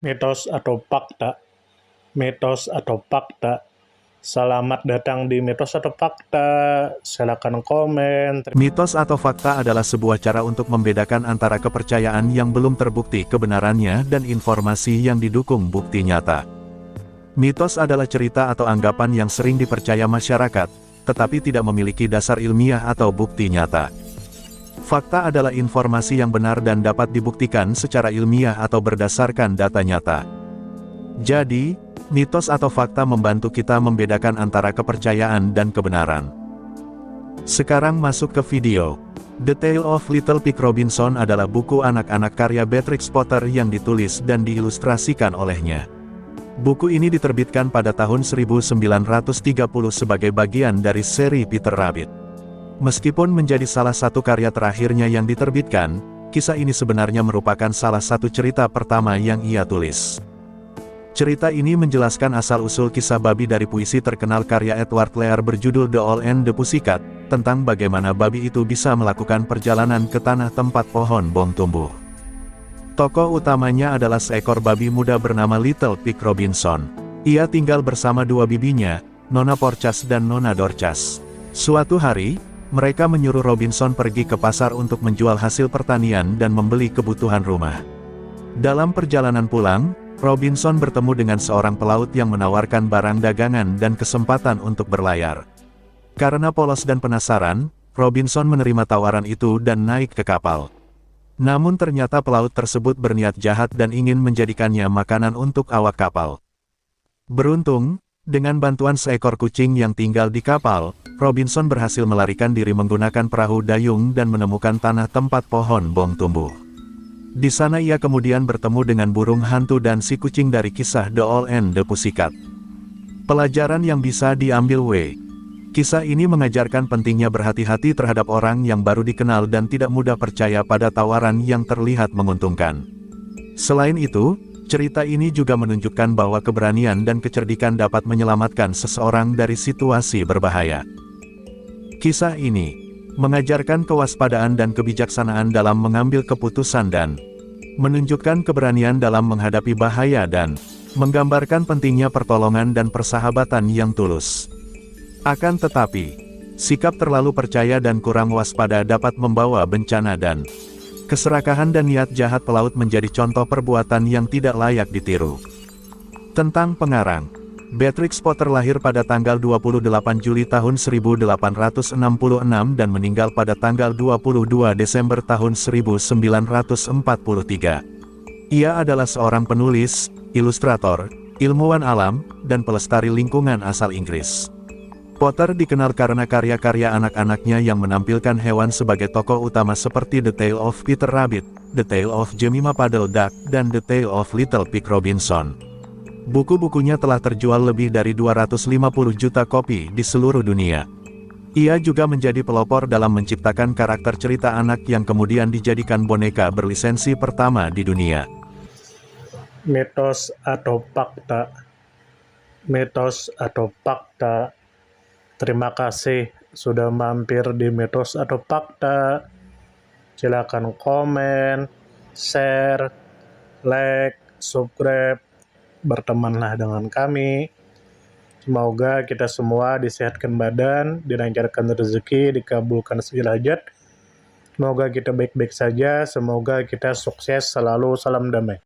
Mitos atau fakta? Mitos atau fakta? Selamat datang di Mitos atau Fakta. Silakan komen. Mitos atau fakta adalah sebuah cara untuk membedakan antara kepercayaan yang belum terbukti kebenarannya dan informasi yang didukung bukti nyata. Mitos adalah cerita atau anggapan yang sering dipercaya masyarakat, tetapi tidak memiliki dasar ilmiah atau bukti nyata. Fakta adalah informasi yang benar dan dapat dibuktikan secara ilmiah atau berdasarkan data nyata. Jadi, mitos atau fakta membantu kita membedakan antara kepercayaan dan kebenaran. Sekarang masuk ke video. The Tale of Little Pig Robinson adalah buku anak-anak karya Beatrix Potter yang ditulis dan diilustrasikan olehnya. Buku ini diterbitkan pada tahun 1930 sebagai bagian dari seri Peter Rabbit. Meskipun menjadi salah satu karya terakhirnya yang diterbitkan, kisah ini sebenarnya merupakan salah satu cerita pertama yang ia tulis. Cerita ini menjelaskan asal-usul kisah babi dari puisi terkenal karya Edward Lear berjudul The Owl and the Pussycat, tentang bagaimana babi itu bisa melakukan perjalanan ke tanah tempat pohon bong tumbuh. Tokoh utamanya adalah seekor babi muda bernama Little Pig Robinson. Ia tinggal bersama dua bibinya, Nona Porchas dan Nona Dorcas. Suatu hari, mereka menyuruh Robinson pergi ke pasar untuk menjual hasil pertanian dan membeli kebutuhan rumah. Dalam perjalanan pulang, Robinson bertemu dengan seorang pelaut yang menawarkan barang dagangan dan kesempatan untuk berlayar. Karena polos dan penasaran, Robinson menerima tawaran itu dan naik ke kapal. Namun ternyata pelaut tersebut berniat jahat dan ingin menjadikannya makanan untuk awak kapal. Beruntung, dengan bantuan seekor kucing yang tinggal di kapal, Robinson berhasil melarikan diri menggunakan perahu dayung dan menemukan tanah tempat pohon bong tumbuh. Di sana ia kemudian bertemu dengan burung hantu dan si kucing dari kisah The Owl and the Pussycat. Pelajaran yang bisa diambil kisah ini mengajarkan pentingnya berhati-hati terhadap orang yang baru dikenal dan tidak mudah percaya pada tawaran yang terlihat menguntungkan. Selain itu, cerita ini juga menunjukkan bahwa keberanian dan kecerdikan dapat menyelamatkan seseorang dari situasi berbahaya. Kisah ini mengajarkan kewaspadaan dan kebijaksanaan dalam mengambil keputusan dan menunjukkan keberanian dalam menghadapi bahaya dan menggambarkan pentingnya pertolongan dan persahabatan yang tulus. Akan tetapi, sikap terlalu percaya dan kurang waspada dapat membawa bencana dan keserakahan dan niat jahat pelaut menjadi contoh perbuatan yang tidak layak ditiru. Tentang pengarang, Beatrix Potter lahir pada tanggal 28 Juli tahun 1866 dan meninggal pada tanggal 22 Desember tahun 1943. Ia adalah seorang penulis, ilustrator, ilmuwan alam, dan pelestari lingkungan asal Inggris. Potter dikenal karena karya-karya anak-anaknya yang menampilkan hewan sebagai tokoh utama seperti The Tale of Peter Rabbit, The Tale of Jemima Puddle Duck, dan The Tale of Little Pig Robinson. Buku-bukunya telah terjual lebih dari 250 juta kopi di seluruh dunia. Ia juga menjadi pelopor dalam menciptakan karakter cerita anak yang kemudian dijadikan boneka berlisensi pertama di dunia. Mitos atau fakta? Mitos atau fakta? Terima kasih sudah mampir di Mitos atau Fakta. Silakan komen, share, like, subscribe, bertemanlah dengan kami. Semoga kita semua disehatkan badan, dilancarkan rezeki, dikabulkan segala hajat. Semoga kita baik-baik saja, semoga kita sukses selalu. Salam damai.